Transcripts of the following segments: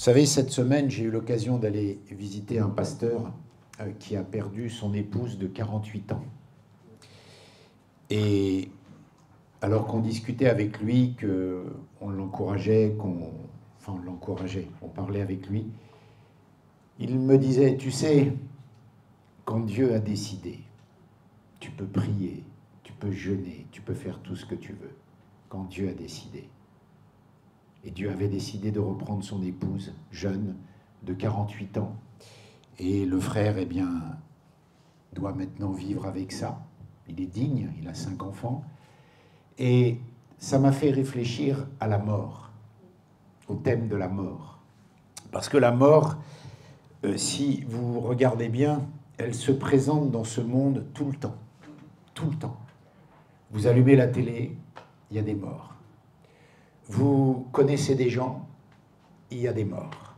Vous savez, cette semaine, j'ai eu l'occasion d'aller visiter un pasteur qui a perdu son épouse de 48 ans. Et alors qu'on discutait avec lui, qu'on l'encourageait, on parlait avec lui, il me disait, tu sais, quand Dieu a décidé, tu peux prier, tu peux jeûner, tu peux faire tout ce que tu veux, quand Dieu a décidé. Et Dieu avait décidé de reprendre son épouse, jeune, de 48 ans. Et le frère, eh bien, doit maintenant vivre avec ça. Il est digne, il a 5 enfants. Et ça m'a fait réfléchir à la mort, au thème de la mort. Parce que la mort, si vous regardez bien, elle se présente dans ce monde tout le temps. Tout le temps. Vous allumez la télé, il y a des morts. Vous connaissez des gens, il y a des morts.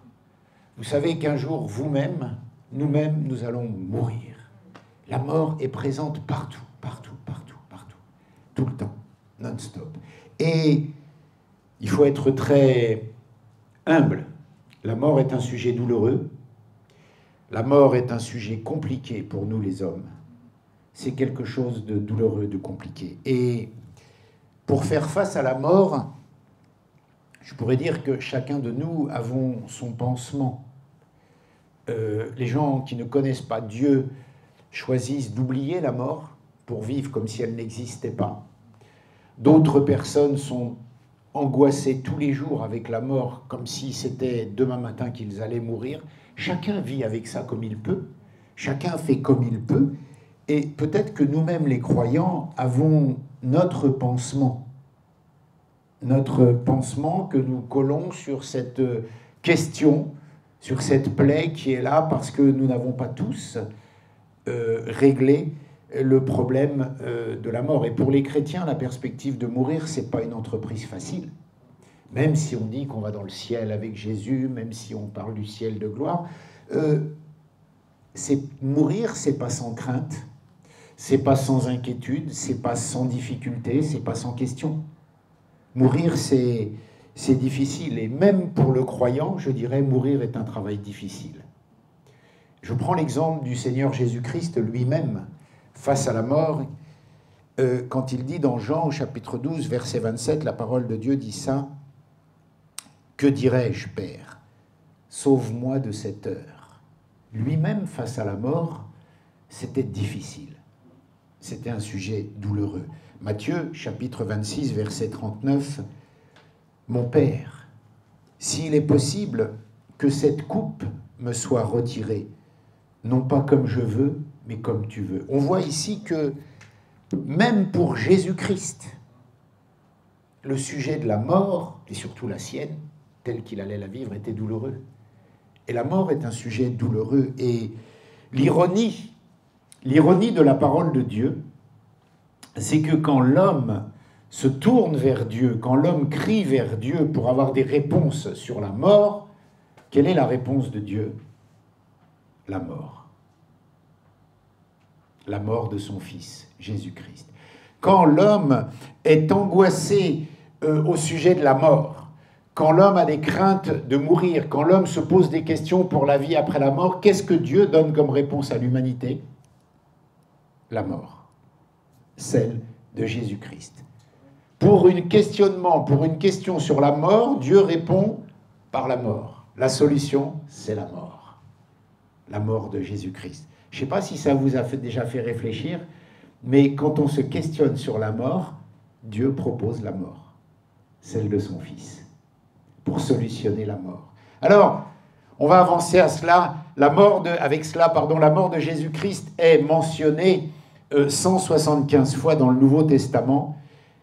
Vous savez qu'un jour, vous-même, nous-mêmes, nous allons mourir. La mort est présente partout, partout, partout, partout. Tout le temps, non-stop. Et il faut être très humble. La mort est un sujet douloureux. La mort est un sujet compliqué pour nous les hommes. C'est quelque chose de douloureux, de compliqué. Et pour faire face à la mort, je pourrais dire que chacun de nous avons son pansement. Les gens qui ne connaissent pas Dieu choisissent d'oublier la mort pour vivre comme si elle n'existait pas. D'autres personnes sont angoissées tous les jours avec la mort comme si c'était demain matin qu'ils allaient mourir. Chacun vit avec ça comme il peut. Chacun fait comme il peut. Et peut-être que nous-mêmes, les croyants, avons notre pansement. Notre pansement que nous collons sur cette question, sur cette plaie qui est là parce que nous n'avons pas tous réglé le problème de la mort. Et pour les chrétiens, la perspective de mourir, c'est pas une entreprise facile. Même si on dit qu'on va dans le ciel avec Jésus, même si on parle du ciel de gloire, mourir, c'est pas sans crainte, c'est pas sans inquiétude, c'est pas sans difficulté, c'est pas sans question. Mourir, c'est difficile. Et même pour le croyant, je dirais, mourir est un travail difficile. Je prends l'exemple du Seigneur Jésus-Christ lui-même face à la mort. Quand il dit dans Jean, au chapitre 12, verset 27, la parole de Dieu dit ça. « Que dirais-je, Père? Sauve-moi de cette heure. » Lui-même, face à la mort, c'était difficile. C'était un sujet douloureux. Matthieu, chapitre 26, verset 39, « Mon Père, s'il est possible que cette coupe me soit retirée, non pas comme je veux, mais comme tu veux. » On voit ici que même pour Jésus-Christ, le sujet de la mort, et surtout la sienne, telle qu'il allait la vivre, était douloureux. Et la mort est un sujet douloureux. Et l'ironie de la parole de Dieu, c'est que quand l'homme se tourne vers Dieu, quand l'homme crie vers Dieu pour avoir des réponses sur la mort, quelle est la réponse de Dieu? La mort. La mort de son Fils, Jésus-Christ. Quand l'homme est angoissé au sujet de la mort, quand l'homme a des craintes de mourir, quand l'homme se pose des questions pour la vie après la mort, qu'est-ce que Dieu donne comme réponse à l'humanité? La mort. Celle de Jésus-Christ. Pour une question sur la mort, Dieu répond par la mort. La solution, c'est la mort. La mort de Jésus-Christ. Je ne sais pas si ça vous a déjà fait réfléchir, mais quand on se questionne sur la mort, Dieu propose la mort, celle de son Fils, pour solutionner la mort. Alors, on va avancer à cela. La mort de Jésus-Christ est mentionnée 175 fois dans le Nouveau Testament,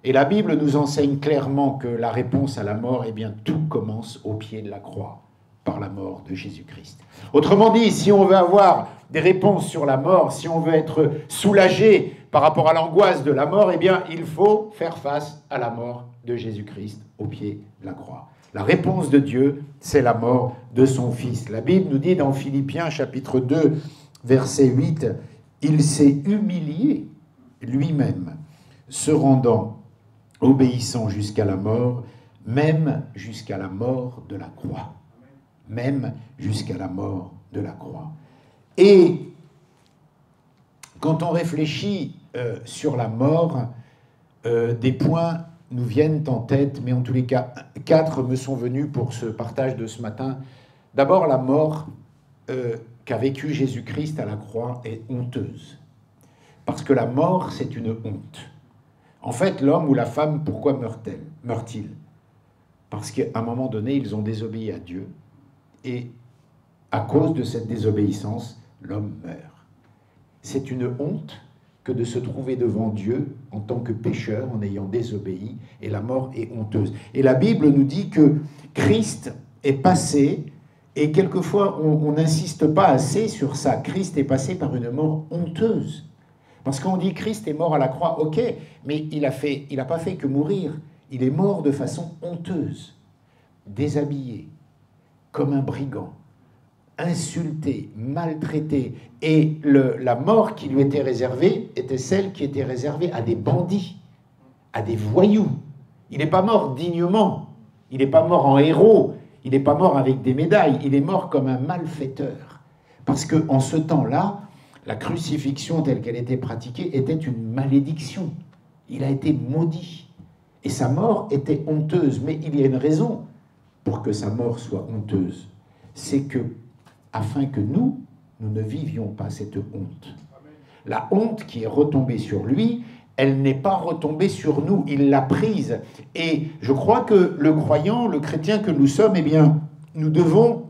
et la Bible nous enseigne clairement que la réponse à la mort, eh bien, tout commence au pied de la croix, par la mort de Jésus-Christ. Autrement dit, si on veut avoir des réponses sur la mort, si on veut être soulagé par rapport à l'angoisse de la mort, eh bien, il faut faire face à la mort de Jésus-Christ au pied de la croix. La réponse de Dieu, c'est la mort de son Fils. La Bible nous dit dans Philippiens, chapitre 2, verset 8, « Il s'est humilié lui-même, se rendant obéissant jusqu'à la mort, même jusqu'à la mort de la croix. » même jusqu'à la mort de la croix. Et quand on réfléchit sur la mort, des points nous viennent en tête, mais en tous les cas, 4 me sont venus pour ce partage de ce matin. D'abord, la mort qu'a vécue Jésus-Christ à la croix est honteuse. Parce que la mort, c'est une honte. En fait, l'homme ou la femme, pourquoi meurt-il? Parce qu'à un moment donné, ils ont désobéi à Dieu. Et à cause de cette désobéissance, l'homme meurt. C'est une honte que de se trouver devant Dieu en tant que pécheur, en ayant désobéi, et la mort est honteuse. Et la Bible nous dit que Christ est passé, et quelquefois on n'insiste pas assez sur ça, Christ est passé par une mort honteuse. Parce qu'on dit Christ est mort à la croix, ok, mais il n'a pas fait que mourir, il est mort de façon honteuse, déshabillé, comme un brigand, insulté, maltraité. Et la mort qui lui était réservée était celle qui était réservée à des bandits, à des voyous. Il n'est pas mort dignement, il n'est pas mort en héros, il n'est pas mort avec des médailles, il est mort comme un malfaiteur. Parce qu'en ce temps-là, la crucifixion telle qu'elle était pratiquée était une malédiction. Il a été maudit. Et sa mort était honteuse. Mais il y a une raison pour que sa mort soit honteuse. C'est que, afin que nous ne vivions pas cette honte. La honte qui est retombée sur lui, elle n'est pas retombée sur nous, il l'a prise. Et je crois que le croyant, le chrétien que nous sommes, eh bien, nous devons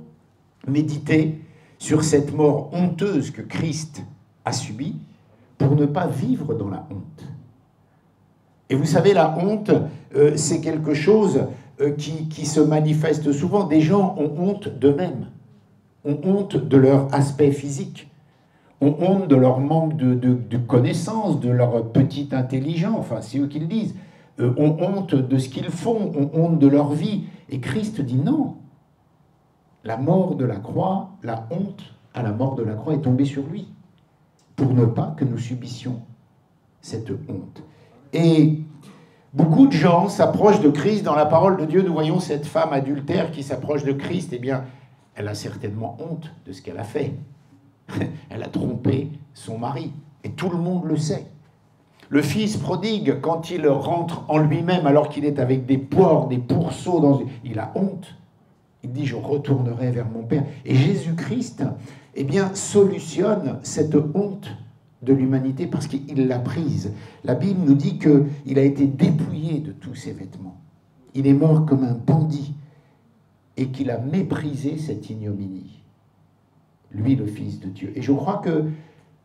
méditer sur cette mort honteuse que Christ a subie pour ne pas vivre dans la honte. Et vous savez, la honte, c'est quelque chose qui se manifeste souvent. Des gens ont honte d'eux-mêmes, ont honte de leur aspect physique, ont honte de leur manque de connaissances, de leur petite intelligence, enfin c'est eux qui le disent, ont honte de ce qu'ils font, ont honte de leur vie. Et Christ dit non. La mort de la croix, la honte à la mort de la croix est tombée sur lui, pour ne pas que nous subissions cette honte. Et beaucoup de gens s'approchent de Christ. Dans la parole de Dieu, nous voyons cette femme adultère qui s'approche de Christ. Eh bien, elle a certainement honte de ce qu'elle a fait. Elle a trompé son mari. Et tout le monde le sait. Le fils prodigue, quand il rentre en lui-même, alors qu'il est avec des poires, des pourceaux, il a honte. Il dit, je retournerai vers mon Père. Et Jésus-Christ, eh bien, solutionne cette honte de l'humanité parce qu'il l'a prise. La Bible nous dit qu'il a été dépouillé de tous ses vêtements. Il est mort comme un bandit et qu'il a méprisé cette ignominie. Lui, le Fils de Dieu. Et je crois que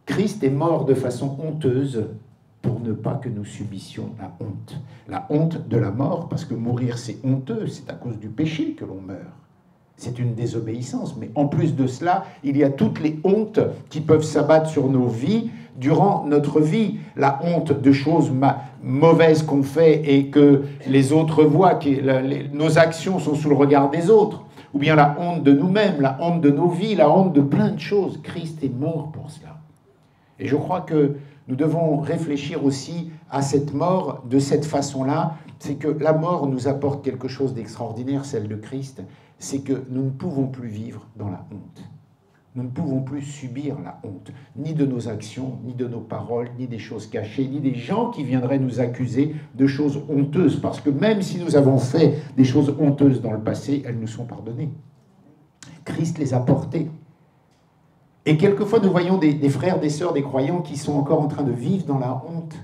Christ est mort de façon honteuse pour ne pas que nous subissions la honte. La honte de la mort, parce que mourir c'est honteux, c'est à cause du péché que l'on meurt. C'est une désobéissance, mais en plus de cela, il y a toutes les hontes qui peuvent s'abattre sur nos vies durant notre vie. La honte de choses mauvaises qu'on fait et que les autres voient, nos actions sont sous le regard des autres. Ou bien la honte de nous-mêmes, la honte de nos vies, la honte de plein de choses. Christ est mort pour cela. Et je crois que nous devons réfléchir aussi à cette mort de cette façon-là. C'est que la mort nous apporte quelque chose d'extraordinaire, celle de Christ. C'est que nous ne pouvons plus vivre dans la honte. Nous ne pouvons plus subir la honte, ni de nos actions, ni de nos paroles, ni des choses cachées, ni des gens qui viendraient nous accuser de choses honteuses. Parce que même si nous avons fait des choses honteuses dans le passé, elles nous sont pardonnées. Christ les a portées. Et quelquefois, nous voyons des frères, des sœurs, des croyants qui sont encore en train de vivre dans la honte.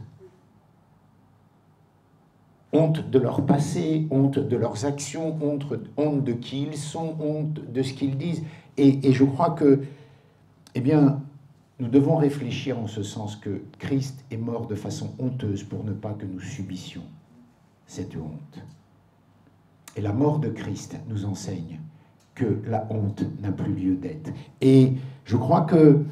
Honte de leur passé, honte de leurs actions, honte de qui ils sont, honte de ce qu'ils disent. Et je crois que, eh bien, nous devons réfléchir en ce sens que Christ est mort de façon honteuse pour ne pas que nous subissions cette honte. Et la mort de Christ nous enseigne que la honte n'a plus lieu d'être. Et je crois que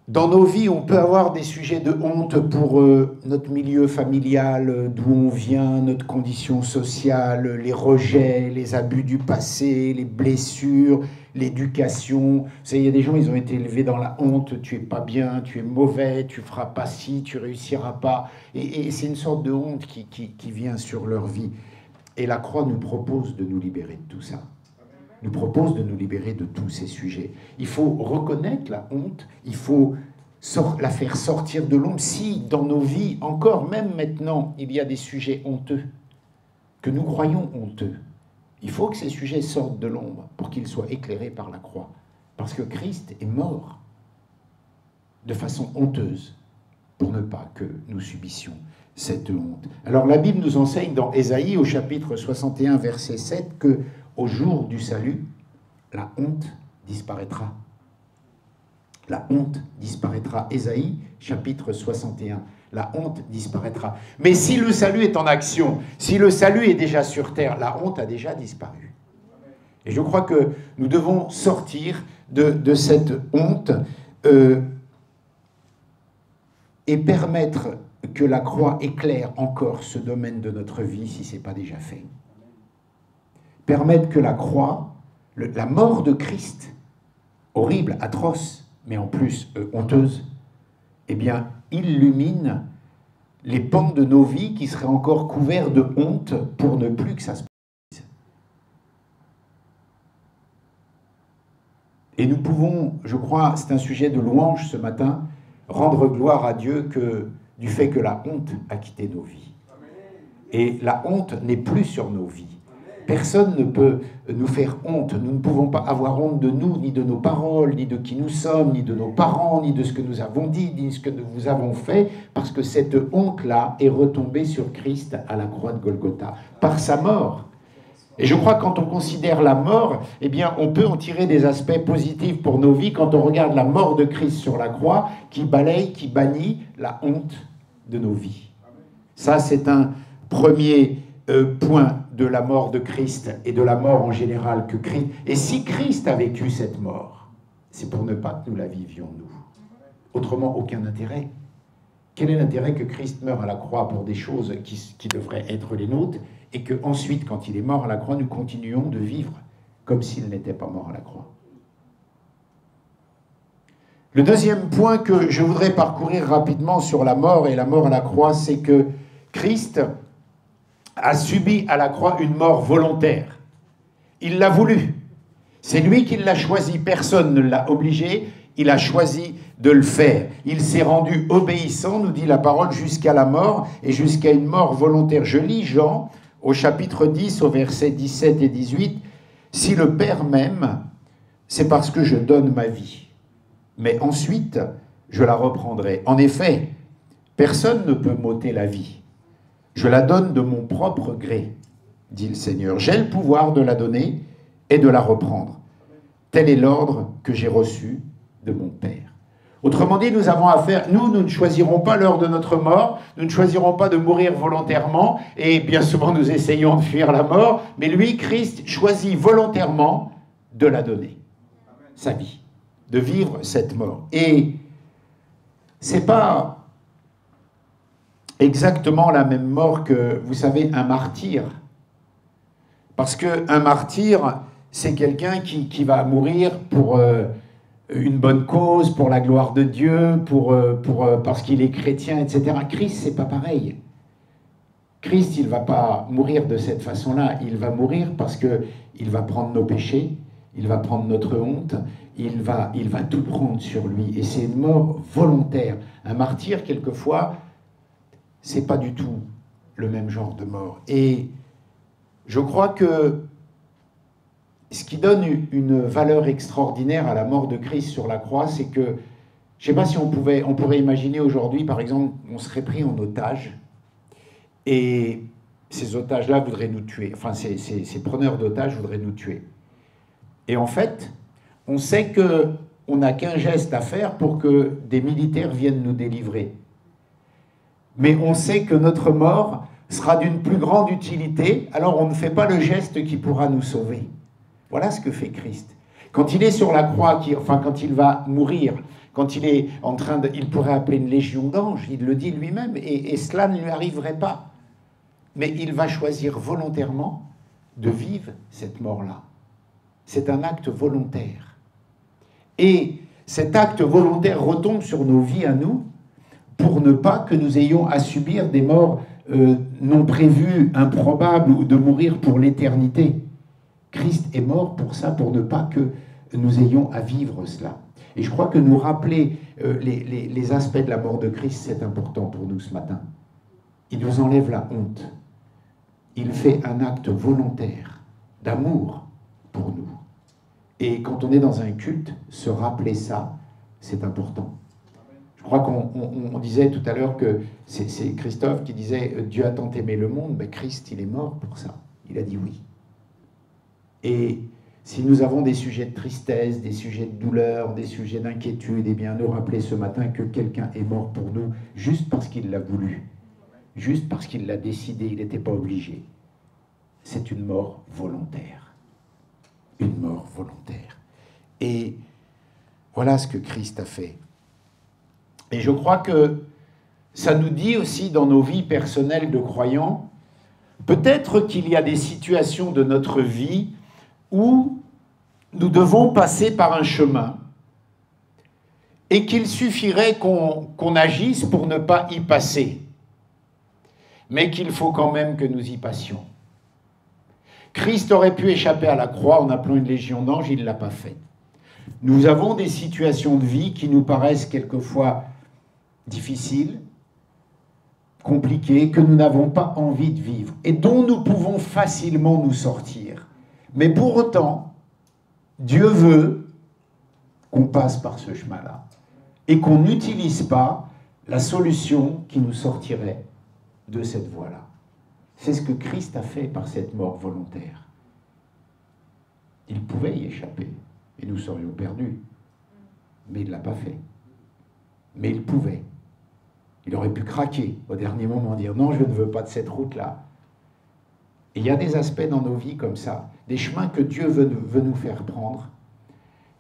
dans nos vies, on peut avoir des sujets de honte pour notre milieu familial, d'où on vient, notre condition sociale, les rejets, les abus du passé, les blessures, l'éducation. Vous savez, il y a des gens, ils ont été élevés dans la honte, tu es pas bien, tu es mauvais, tu feras pas ci, tu réussiras pas. Et c'est une sorte de honte qui vient sur leur vie. Et la croix nous propose de nous libérer de tout ça. nous propose de nous libérer de tous ces sujets. Il faut reconnaître la honte, il faut la faire sortir de l'ombre. Si dans nos vies, encore, même maintenant, il y a des sujets honteux, que nous croyons honteux, il faut que ces sujets sortent de l'ombre pour qu'ils soient éclairés par la croix. Parce que Christ est mort de façon honteuse pour ne pas que nous subissions cette honte. Alors la Bible nous enseigne dans Ésaïe au chapitre 61 verset 7 que au jour du salut, la honte disparaîtra. La honte disparaîtra. Ésaïe chapitre 61. La honte disparaîtra. Mais si le salut est en action, si le salut est déjà sur terre, la honte a déjà disparu. Et je crois que nous devons sortir de cette honte et permettre que la croix éclaire encore ce domaine de notre vie si ce n'est pas déjà fait. Permettre que la croix, la mort de Christ, horrible, atroce, mais en plus honteuse, eh bien, illumine les pans de nos vies qui seraient encore couverts de honte pour ne plus que ça se passe. Et nous pouvons, je crois, c'est un sujet de louange ce matin, rendre gloire à Dieu du fait que la honte a quitté nos vies. Et la honte n'est plus sur nos vies. Personne ne peut nous faire honte. Nous ne pouvons pas avoir honte de nous, ni de nos paroles, ni de qui nous sommes, ni de nos parents, ni de ce que nous avons dit, ni de ce que nous avons fait, parce que cette honte-là est retombée sur Christ à la croix de Golgotha, par sa mort. Et je crois que quand on considère la mort, eh bien, on peut en tirer des aspects positifs pour nos vies quand on regarde la mort de Christ sur la croix, qui balaye, qui bannit la honte de nos vies. Ça, c'est un premier point de la mort de Christ et de la mort en général que Christ. Et si Christ a vécu cette mort, c'est pour ne pas que nous la vivions, nous. Autrement, aucun intérêt. Quel est l'intérêt que Christ meure à la croix pour des choses qui devraient être les nôtres et qu'ensuite, quand il est mort à la croix, nous continuons de vivre comme s'il n'était pas mort à la croix? Le deuxième point que je voudrais parcourir rapidement sur la mort et la mort à la croix, c'est que Christ a subi à la croix une mort volontaire. Il l'a voulu. C'est lui qui l'a choisi. Personne ne l'a obligé. Il a choisi de le faire. Il s'est rendu obéissant, nous dit la parole, jusqu'à la mort et jusqu'à une mort volontaire. Je lis Jean au chapitre 10, au verset 17 et 18. « Si le Père m'aime, c'est parce que je donne ma vie. Mais ensuite, je la reprendrai. En effet, personne ne peut m'ôter la vie. Je la donne de mon propre gré, dit le Seigneur. J'ai le pouvoir de la donner et de la reprendre. Tel est l'ordre que j'ai reçu de mon Père. » Autrement dit, nous avons affaire, nous ne choisirons pas l'heure de notre mort, nous ne choisirons pas de mourir volontairement, et bien souvent nous essayons de fuir la mort, mais lui, Christ, choisit volontairement de la donner, sa vie, de vivre cette mort. Et c'est pas exactement la même mort que, vous savez, un martyr. Parce qu'un martyr, c'est quelqu'un qui va mourir pour une bonne cause, pour la gloire de Dieu, parce qu'il est chrétien, etc. Christ, c'est pas pareil. Christ, il ne va pas mourir de cette façon-là. Il va mourir parce qu'il va prendre nos péchés, il va prendre notre honte, il va tout prendre sur lui. Et c'est une mort volontaire. Un martyr, quelquefois, c'est pas du tout le même genre de mort. Et je crois que ce qui donne une valeur extraordinaire à la mort de Christ sur la croix, c'est que, je ne sais pas si on pourrait imaginer aujourd'hui, par exemple, on serait pris en otage, et ces otages-là voudraient nous tuer, enfin ces preneurs d'otages voudraient nous tuer. Et en fait, on sait qu'on n'a qu'un geste à faire pour que des militaires viennent nous délivrer. Mais on sait que notre mort sera d'une plus grande utilité, alors on ne fait pas le geste qui pourra nous sauver. Voilà ce que fait Christ. Quand il est sur la croix, quand il va mourir, quand il est en train de... Il pourrait appeler une légion d'anges, il le dit lui-même, et cela ne lui arriverait pas. Mais il va choisir volontairement de vivre cette mort-là. C'est un acte volontaire. Et cet acte volontaire retombe sur nos vies à nous, pour ne pas que nous ayons à subir des morts non prévues, improbables, ou de mourir pour l'éternité. Christ est mort pour ça, pour ne pas que nous ayons à vivre cela. Et je crois que nous rappeler les aspects de la mort de Christ, c'est important pour nous ce matin. Il nous enlève la honte. Il fait un acte volontaire d'amour pour nous. Et quand on est dans un culte, se rappeler ça, c'est important. Je crois qu'on disait tout à l'heure que c'est Christophe qui disait « Dieu a tant aimé le monde », mais Christ, il est mort pour ça. Il a dit oui. Et si nous avons des sujets de tristesse, des sujets de douleur, des sujets d'inquiétude, eh bien nous rappeler ce matin que quelqu'un est mort pour nous juste parce qu'il l'a voulu, juste parce qu'il l'a décidé, il n'était pas obligé. C'est une mort volontaire. Une mort volontaire. Et voilà ce que Christ a fait. Et je crois que ça nous dit aussi dans nos vies personnelles de croyants, peut-être qu'il y a des situations de notre vie où nous devons passer par un chemin et qu'il suffirait qu'on agisse pour ne pas y passer, mais qu'il faut quand même que nous y passions. Christ aurait pu échapper à la croix en appelant une légion d'anges, il ne l'a pas fait. Nous avons des situations de vie qui nous paraissent quelquefois difficiles, compliquées, que nous n'avons pas envie de vivre et dont nous pouvons facilement nous sortir. Mais pour autant, Dieu veut qu'on passe par ce chemin-là et qu'on n'utilise pas la solution qui nous sortirait de cette voie-là. C'est ce que Christ a fait par cette mort volontaire. Il pouvait y échapper et nous serions perdus, mais il ne l'a pas fait. Mais il pouvait. Il aurait pu craquer au dernier moment, dire « Non, je ne veux pas de cette route-là ». Et il y a des aspects dans nos vies comme ça, des chemins que Dieu veut nous faire prendre.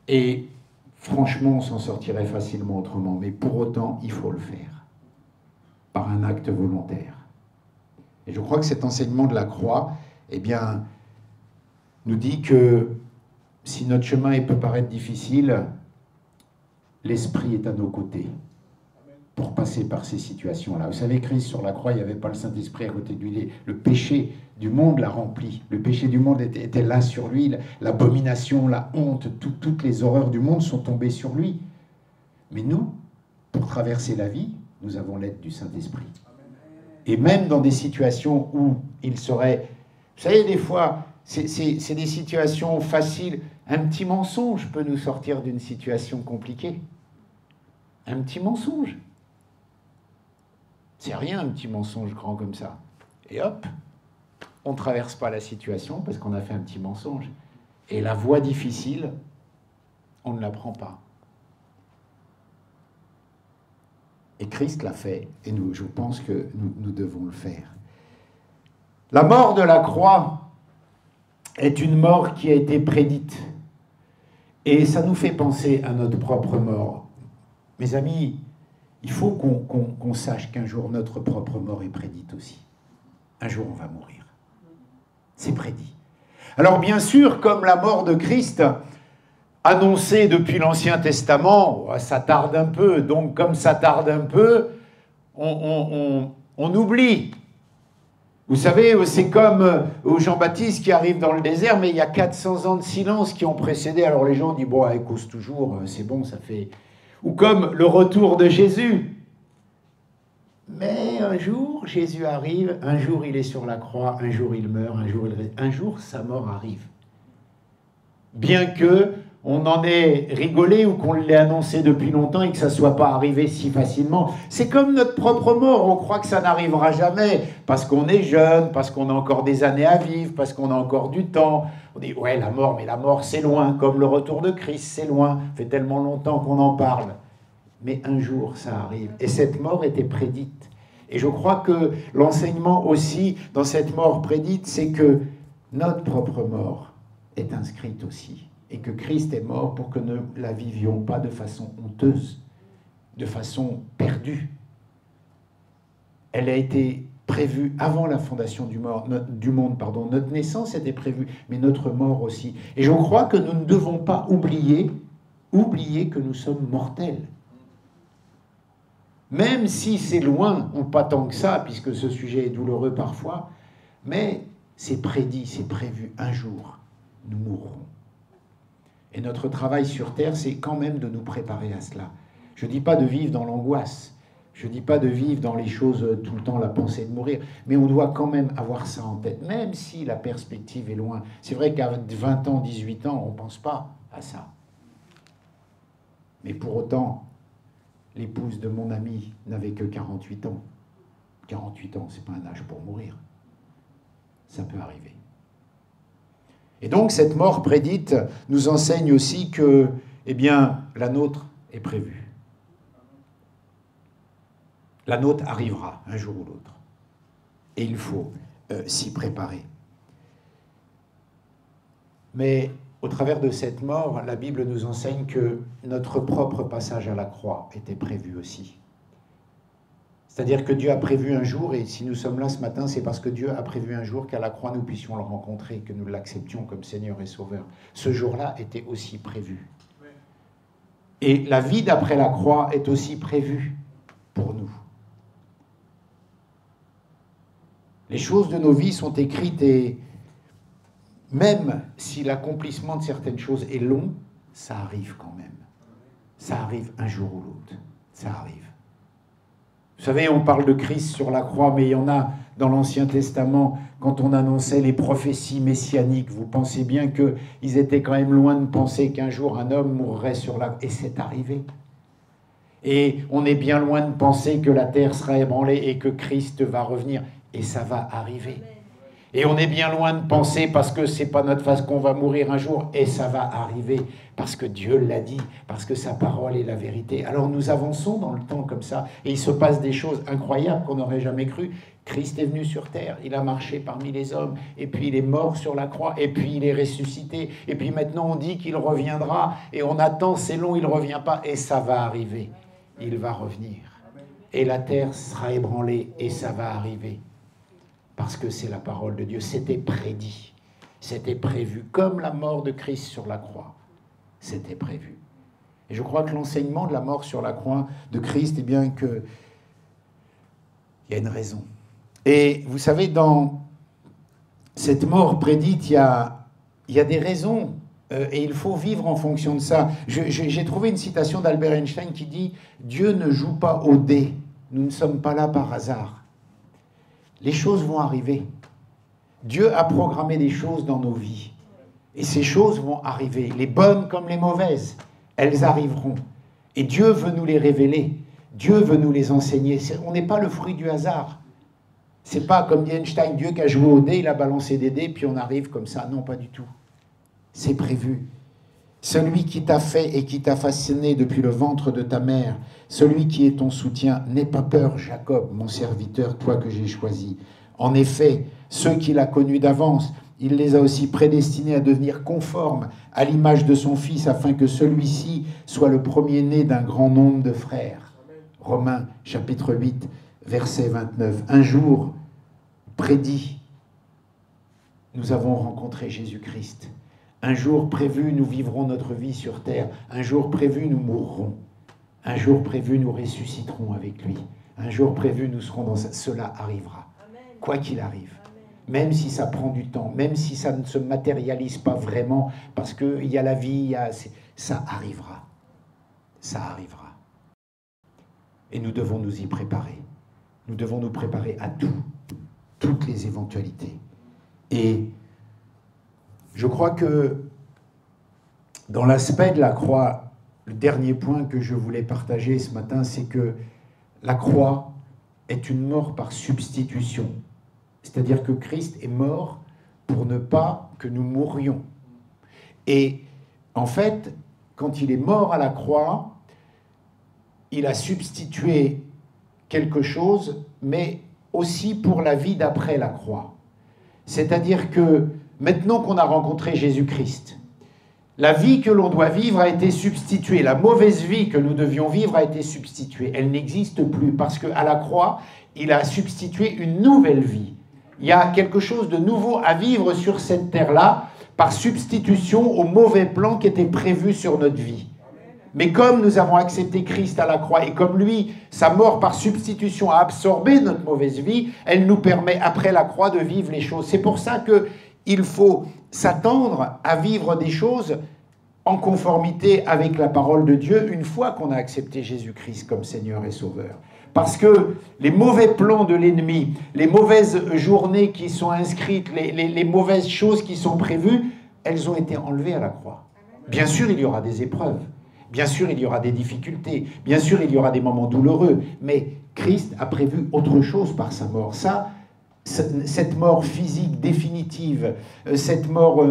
Et franchement, on s'en sortirait facilement autrement. Mais pour autant, il faut le faire, par un acte volontaire. Et je crois que cet enseignement de la croix, eh bien, nous dit que si notre chemin peut paraître difficile, l'Esprit est à nos côtés pour passer par ces situations-là. Vous savez, Christ sur la croix, il n'y avait pas le Saint-Esprit à côté de lui. Le péché du monde l'a rempli. Le péché du monde était là sur lui. L'abomination, la honte, toutes les horreurs du monde sont tombées sur lui. Mais nous, pour traverser la vie, nous avons l'aide du Saint-Esprit. Et même dans des situations où il serait... Vous savez, des fois, c'est des situations faciles. Un petit mensonge peut nous sortir d'une situation compliquée. Un petit mensonge. C'est rien, un petit mensonge grand comme ça. Et hop, on ne traverse pas la situation parce qu'on a fait un petit mensonge. Et la voie difficile, on ne la prend pas. Et Christ l'a fait, et nous, je pense que nous devons le faire. La mort de la croix est une mort qui a été prédite. Et ça nous fait penser à notre propre mort. Mes amis, il faut qu'on sache qu'un jour, notre propre mort est prédite aussi. Un jour, on va mourir. C'est prédit. Alors bien sûr, comme la mort de Christ, annoncée depuis l'Ancien Testament, ça tarde un peu. Donc comme ça tarde un peu, on oublie. Vous savez, c'est comme Jean-Baptiste qui arrive dans le désert, mais il y a 400 ans de silence qui ont précédé. Alors les gens disent, bon, elle cause toujours, c'est bon, ça fait... Ou comme le retour de Jésus. Mais un jour, Jésus arrive, un jour il est sur la croix, un jour il meurt, un jour sa mort arrive. Bien que on en ait rigolé ou qu'on l'ait annoncé depuis longtemps et que ça ne soit pas arrivé si facilement. C'est comme notre propre mort, on croit que ça n'arrivera jamais, parce qu'on est jeune, parce qu'on a encore des années à vivre, parce qu'on a encore du temps. On dit, ouais, la mort, mais la mort c'est loin, comme le retour de Christ, c'est loin, ça fait tellement longtemps qu'on en parle. Mais un jour ça arrive, et cette mort était prédite. Et je crois que l'enseignement aussi, dans cette mort prédite, c'est que notre propre mort est inscrite aussi. Et que Christ est mort pour que nous ne la vivions pas de façon honteuse, de façon perdue. Elle a été prévue avant la fondation du monde. Notre naissance était prévue, mais notre mort aussi. Et je crois que nous ne devons pas oublier que nous sommes mortels. Même si c'est loin, ou pas tant que ça, puisque ce sujet est douloureux parfois, mais c'est prédit, c'est prévu un jour. nous mourrons. Et notre travail sur terre, c'est quand même de nous préparer à cela. Je ne dis pas de vivre dans l'angoisse, je ne dis pas de vivre dans les choses tout le temps, la pensée de mourir, mais on doit quand même avoir ça en tête, même si la perspective est loin. C'est vrai qu'à 20 ans, 18 ans, on ne pense pas à ça. Mais pour autant, l'épouse de mon ami n'avait que 48 ans. 48 ans, ce n'est pas un âge pour mourir. Ça peut arriver. Et donc, cette mort prédite nous enseigne aussi que, eh bien, la nôtre est prévue. La nôtre arrivera un jour ou l'autre. Et il faut s'y préparer. Mais au travers de cette mort, la Bible nous enseigne que notre propre passage à la croix était prévu aussi. C'est-à-dire que Dieu a prévu un jour, et si nous sommes là ce matin, c'est parce que Dieu a prévu un jour qu'à la croix, nous puissions le rencontrer, que nous l'acceptions comme Seigneur et Sauveur. Ce jour-là était aussi prévu. Et la vie d'après la croix est aussi prévue pour nous. Les choses de nos vies sont écrites et même si l'accomplissement de certaines choses est long, ça arrive quand même. Ça arrive un jour ou l'autre. Ça arrive. Vous savez, on parle de Christ sur la croix, mais il y en a dans l'Ancien Testament, quand on annonçait les prophéties messianiques, vous pensez bien qu'ils étaient quand même loin de penser qu'un jour un homme mourrait sur la croix. Et c'est arrivé. Et on est bien loin de penser que la terre sera ébranlée et que Christ va revenir. Et ça va arriver. Et on est bien loin de penser, parce que c'est pas notre face qu'on va mourir un jour, et ça va arriver, parce que Dieu l'a dit, parce que sa parole est la vérité. Alors nous avançons dans le temps comme ça, et il se passe des choses incroyables qu'on n'aurait jamais cru. Christ est venu sur terre, il a marché parmi les hommes, et puis il est mort sur la croix, et puis il est ressuscité, et puis maintenant on dit qu'il reviendra, et on attend, c'est long, il ne revient pas, et ça va arriver. Il va revenir. Et la terre sera ébranlée, et ça va arriver. Parce que c'est la parole de Dieu, c'était prédit, c'était prévu, comme la mort de Christ sur la croix, c'était prévu. Et je crois que l'enseignement de la mort sur la croix de Christ, eh bien que il y a une raison. Et vous savez, dans cette mort prédite, il y a des raisons, et il faut vivre en fonction de ça. J'ai trouvé une citation d'Albert Einstein qui dit « Dieu ne joue pas au dé, nous ne sommes pas là par hasard. » Les choses vont arriver. Dieu a programmé des choses dans nos vies. Et ces choses vont arriver, les bonnes comme les mauvaises. Elles arriveront. Et Dieu veut nous les révéler. Dieu veut nous les enseigner. On n'est pas le fruit du hasard. C'est pas comme dit Einstein, Dieu qui a joué au dé, il a balancé des dés, puis on arrive comme ça. Non, pas du tout. C'est prévu. Celui qui t'a fait et qui t'a façonné depuis le ventre de ta mère, celui qui est ton soutien, n'aie pas peur, Jacob, mon serviteur, toi que j'ai choisi. En effet, ceux qu'il a connus d'avance, il les a aussi prédestinés à devenir conformes à l'image de son Fils, afin que celui-ci soit le premier-né d'un grand nombre de frères. Romains, chapitre 8, verset 29. Un jour prédit, nous avons rencontré Jésus-Christ. Un jour prévu, nous vivrons notre vie sur terre. Un jour prévu, nous mourrons. Un jour prévu, nous ressusciterons avec lui. Un jour prévu, nous serons dans ça. Cela arrivera, quoi qu'il arrive. Même si ça prend du temps, même si ça ne se matérialise pas vraiment, parce qu'il y a la vie, ça arrivera. Ça arrivera. Et nous devons nous y préparer. Nous devons nous préparer à tout, toutes les éventualités. Et je crois que dans l'aspect de la croix, le dernier point que je voulais partager ce matin, c'est que la croix est une mort par substitution. C'est-à-dire que Christ est mort pour ne pas que nous mourions. Et en fait, quand il est mort à la croix, il a substitué quelque chose, mais aussi pour la vie d'après la croix. C'est-à-dire que maintenant qu'on a rencontré Jésus-Christ, la vie que l'on doit vivre a été substituée. La mauvaise vie que nous devions vivre a été substituée. Elle n'existe plus parce qu'à la croix, il a substitué une nouvelle vie. Il y a quelque chose de nouveau à vivre sur cette terre-là par substitution au mauvais plan qui était prévu sur notre vie. Mais comme nous avons accepté Christ à la croix et comme lui, sa mort par substitution a absorbé notre mauvaise vie, elle nous permet après la croix de vivre les choses. C'est pour ça que il faut s'attendre à vivre des choses en conformité avec la parole de Dieu une fois qu'on a accepté Jésus-Christ comme Seigneur et Sauveur. Parce que les mauvais plans de l'ennemi, les mauvaises journées qui sont inscrites, les mauvaises choses qui sont prévues, elles ont été enlevées à la croix. Bien sûr, il y aura des épreuves. Bien sûr, il y aura des difficultés. Bien sûr, il y aura des moments douloureux. Mais Christ a prévu autre chose par sa mort. Cette mort physique définitive, cette mort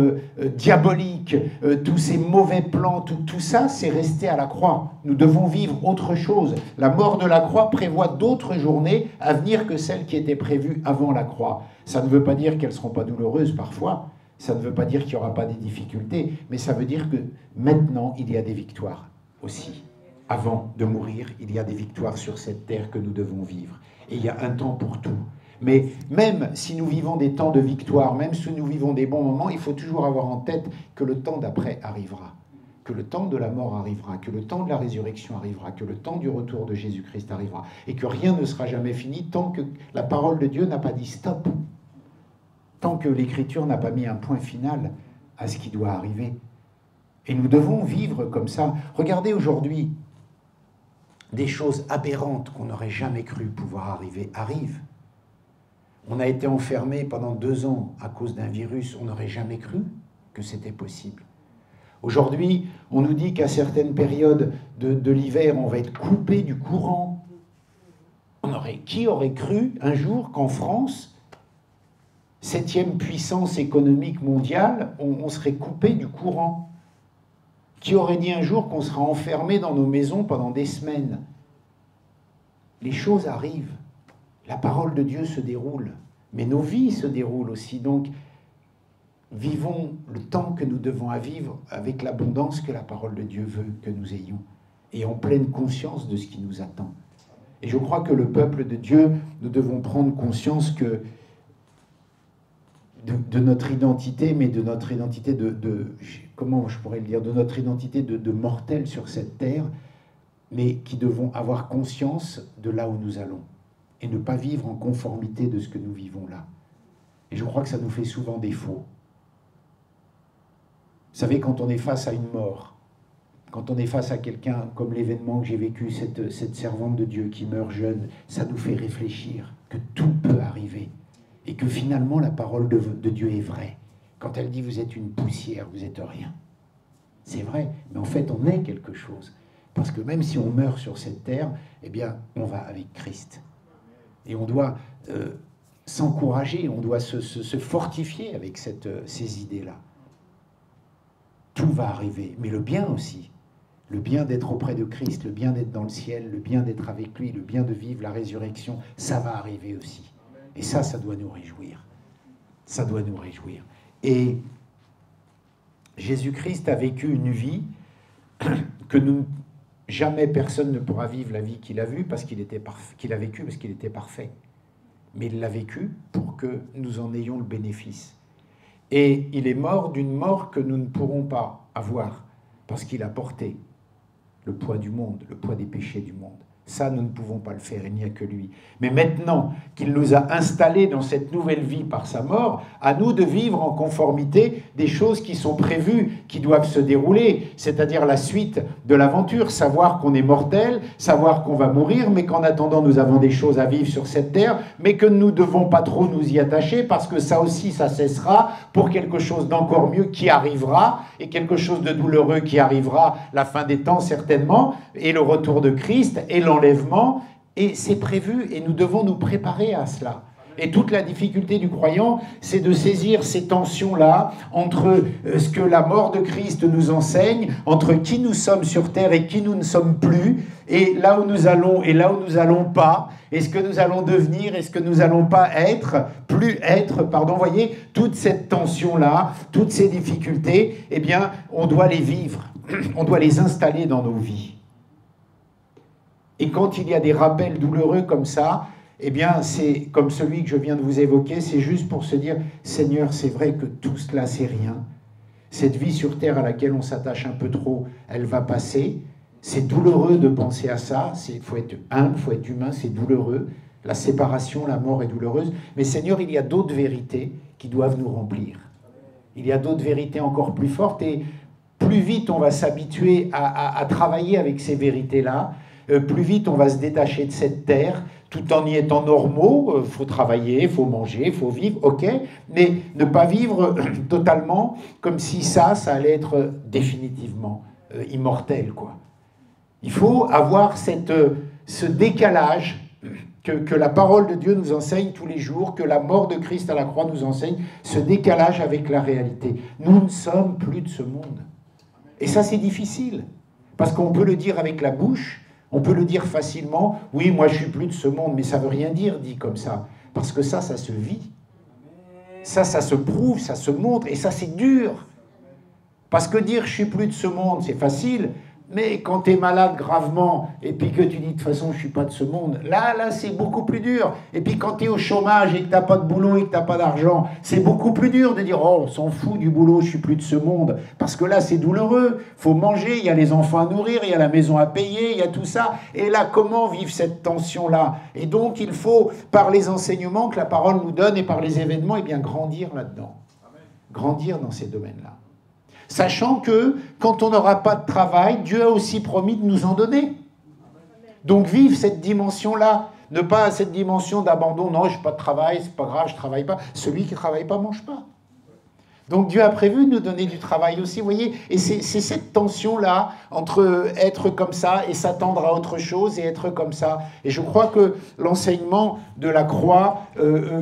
diabolique, tous ces mauvais plans, tout ça, c'est resté à la croix. Nous devons vivre autre chose. La mort de la croix prévoit d'autres journées à venir que celles qui étaient prévues avant la croix. Ça ne veut pas dire qu'elles ne seront pas douloureuses parfois, ça ne veut pas dire qu'il n'y aura pas des difficultés, mais ça veut dire que maintenant, il y a des victoires aussi. Avant de mourir, il y a des victoires sur cette terre que nous devons vivre. Et il y a un temps pour tout. Mais même si nous vivons des temps de victoire, même si nous vivons des bons moments, il faut toujours avoir en tête que le temps d'après arrivera, que le temps de la mort arrivera, que le temps de la résurrection arrivera, que le temps du retour de Jésus-Christ arrivera, et que rien ne sera jamais fini tant que la parole de Dieu n'a pas dit stop, tant que l'Écriture n'a pas mis un point final à ce qui doit arriver. Et nous devons vivre comme ça. Regardez aujourd'hui, des choses aberrantes qu'on n'aurait jamais cru pouvoir arriver, arrivent. On a été enfermé pendant 2 ans à cause d'un virus, on n'aurait jamais cru que c'était possible. Aujourd'hui, on nous dit qu'à certaines périodes de l'hiver, on va être coupé du courant. Qui aurait cru un jour qu'en France, 7e puissance économique mondiale, on serait coupé du courant? Qui aurait dit un jour qu'on sera enfermé dans nos maisons pendant des semaines? Les choses arrivent. La parole de Dieu se déroule, mais nos vies se déroulent aussi. Donc, vivons le temps que nous devons à vivre avec l'abondance que la parole de Dieu veut que nous ayons, et en pleine conscience de ce qui nous attend. Et je crois que le peuple de Dieu, nous devons prendre conscience que de notre identité, mais de notre identité comment je pourrais le dire, de notre identité de mortels sur cette terre, mais qui devons avoir conscience de là où nous allons, et ne pas vivre en conformité de ce que nous vivons là. Et je crois que ça nous fait souvent défaut. Vous savez, quand on est face à une mort, quand on est face à quelqu'un comme l'événement que j'ai vécu, cette servante de Dieu qui meurt jeune, ça nous fait réfléchir que tout peut arriver, et que finalement la parole de Dieu est vraie. Quand elle dit « vous êtes une poussière, vous êtes rien », c'est vrai, mais en fait on est quelque chose. Parce que même si on meurt sur cette terre, eh bien on va avec Christ. Et on doit s'encourager, on doit se fortifier avec ces idées-là. Tout va arriver, mais le bien aussi. Le bien d'être auprès de Christ, le bien d'être dans le ciel, le bien d'être avec lui, le bien de vivre la résurrection, ça va arriver aussi. Et ça doit nous réjouir. Ça doit nous réjouir. Et Jésus-Christ a vécu une vie que jamais personne ne pourra vivre la vie qu'il a vue qu'il a vécue parce qu'il était parfait. Mais il l'a vécu pour que nous en ayons le bénéfice. Et il est mort d'une mort que nous ne pourrons pas avoir parce qu'il a porté le poids du monde, le poids des péchés du monde. Ça, nous ne pouvons pas le faire, il n'y a que lui. Mais maintenant qu'il nous a installés dans cette nouvelle vie par sa mort, à nous de vivre en conformité des choses qui sont prévues, qui doivent se dérouler, c'est-à-dire la suite de l'aventure, savoir qu'on est mortel, savoir qu'on va mourir, mais qu'en attendant, nous avons des choses à vivre sur cette terre, mais que nous ne devons pas trop nous y attacher, parce que ça aussi, ça cessera pour quelque chose d'encore mieux qui arrivera, et quelque chose de douloureux qui arrivera, la fin des temps certainement, et le retour de Christ, et l'enlèvement, et c'est prévu, et nous devons nous préparer à cela. Et toute la difficulté du croyant, c'est de saisir ces tensions-là entre ce que la mort de Christ nous enseigne, entre qui nous sommes sur terre et qui nous ne sommes plus, et là où nous allons et là où nous n'allons pas, et ce que nous allons devenir et ce que nous n'allons pas être, voyez, toute cette tension-là, toutes ces difficultés, eh bien, on doit les vivre, on doit les installer dans nos vies. Et quand il y a des rappels douloureux comme ça, eh bien, c'est comme celui que je viens de vous évoquer, c'est juste pour se dire, Seigneur, c'est vrai que tout cela, c'est rien. Cette vie sur terre à laquelle on s'attache un peu trop, elle va passer. C'est douloureux de penser à ça. Il faut être humble, il faut être humain, c'est douloureux. La séparation, la mort est douloureuse. Mais Seigneur, il y a d'autres vérités qui doivent nous remplir. Il y a d'autres vérités encore plus fortes et plus vite on va s'habituer à travailler avec ces vérités-là, plus vite on va se détacher de cette terre, tout en y étant normaux. Il faut travailler, il faut manger, il faut vivre, ok, mais ne pas vivre totalement comme si ça allait être définitivement immortel, quoi. Il faut avoir ce décalage que la parole de Dieu nous enseigne tous les jours, que la mort de Christ à la croix nous enseigne, ce décalage avec la réalité. Nous ne sommes plus de ce monde. Et ça, c'est difficile, parce qu'on peut le dire avec la bouche, on peut le dire facilement, oui, moi je suis plus de ce monde, mais ça ne veut rien dire dit comme ça, parce que ça se vit. Ça se prouve, ça se montre, et ça c'est dur. Parce que dire je suis plus de ce monde, c'est facile, mais quand tu es malade gravement, et puis que tu dis de toute façon je suis pas de ce monde, là c'est beaucoup plus dur. Et puis quand tu es au chômage et que tu n'as pas de boulot et que tu n'as pas d'argent, c'est beaucoup plus dur de dire oh on s'en fout du boulot, je suis plus de ce monde. Parce que là c'est douloureux, faut manger, il y a les enfants à nourrir, il y a la maison à payer, il y a tout ça. Et là comment vivre cette tension-là? Et donc il faut, par les enseignements que la parole nous donne et par les événements, eh bien grandir là-dedans. Grandir dans ces domaines-là. Sachant que, quand on n'aura pas de travail, Dieu a aussi promis de nous en donner. Donc vivre cette dimension-là, ne pas cette dimension d'abandon, non, je n'ai pas de travail, c'est pas grave, je ne travaille pas. Celui qui ne travaille pas ne mange pas. Donc Dieu a prévu de nous donner du travail aussi, vous voyez. Et c'est cette tension-là entre être comme ça et s'attendre à autre chose et être comme ça. Et je crois que l'enseignement de la croix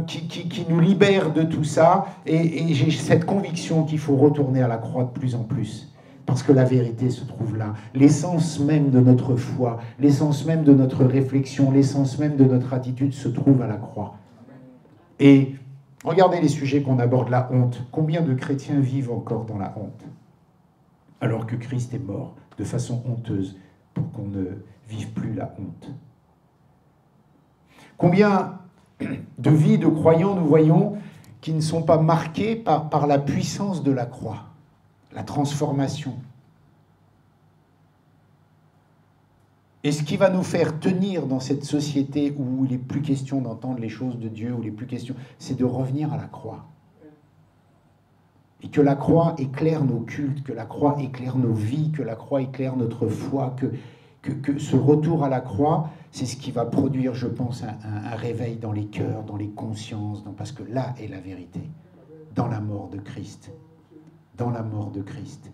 qui nous libère de tout ça, et j'ai cette conviction qu'il faut retourner à la croix de plus en plus. Parce que la vérité se trouve là. L'essence même de notre foi, l'essence même de notre réflexion, l'essence même de notre attitude se trouve à la croix. Et regardez les sujets qu'on aborde, la honte. Combien de chrétiens vivent encore dans la honte? Alors que Christ est mort de façon honteuse pour qu'on ne vive plus la honte. Combien de vies de croyants nous voyons qui ne sont pas marquées par la puissance de la croix, la transformation. Et ce qui va nous faire tenir dans cette société où il n'est plus question d'entendre les choses de Dieu, où il n'est plus question, c'est de revenir à la croix. Et que la croix éclaire nos cultes, que la croix éclaire nos vies, que la croix éclaire notre foi, que ce retour à la croix, c'est ce qui va produire, je pense, un réveil dans les cœurs, dans les consciences, parce que là est la vérité, dans la mort de Christ. Dans la mort de Christ.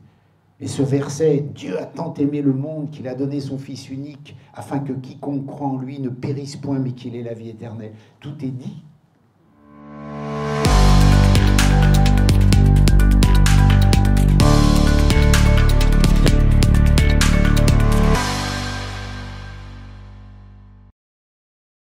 Et ce verset, Dieu a tant aimé le monde qu'il a donné son Fils unique, afin que quiconque croit en lui ne périsse point, mais qu'il ait la vie éternelle. Tout est dit.